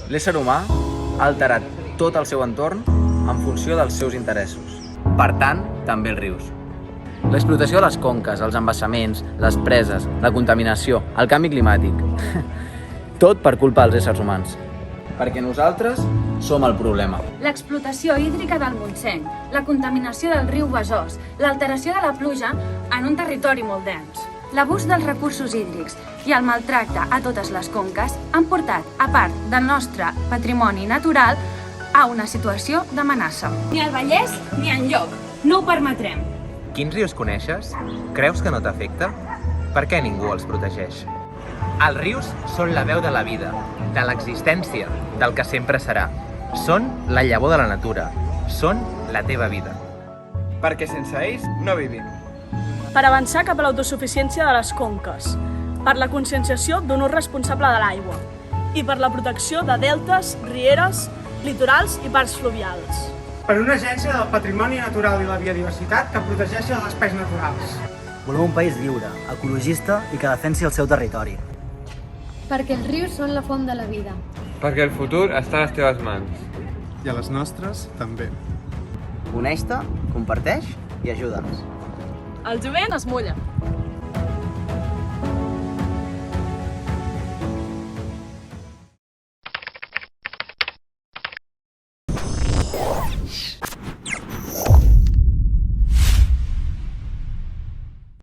L'ésser humà ha alterat tot el seu entorn en funció dels seus interessos. Per tant, també els rius. L'explotació de les conques, els embassaments, les preses, la contaminació, el canvi climàtic. Tot per culpa dels éssers humans. Perquè nosaltres som el problema. L'explotació hídrica del Montseny, la contaminació del riu Besòs, l'alteració de la pluja en un territori molt dens. L'abús dels recursos hídrics i el maltracte a totes les conques han portat, a part del nostre patrimoni natural, a una situació d'amenaça. Ni al Vallès ni enlloc. No ho permetrem. Quins rius coneixes? Creus que no t'afecta? Per què ningú els protegeix? Els rius són la veu de la vida, de l'existència, del que sempre serà. Són la llavor de la natura. Són la teva vida. Perquè sense ells no vivim. Per avançar cap a l'autosuficiència de les conques, per la conscienciació d'un ús responsable de l'aigua i per la protecció de deltes, rieres, litorals i parcs fluvials. Per una agència del patrimoni natural i la biodiversitat que protegeixi els espais naturals. Volem un país lliure, ecologista i que defensi el seu territori. Perquè els rius són la font de la vida. Perquè el futur està a les teves mans. I a les nostres, també. Coneix-te, comparteix i ajuda'ns. El jovent es mulla.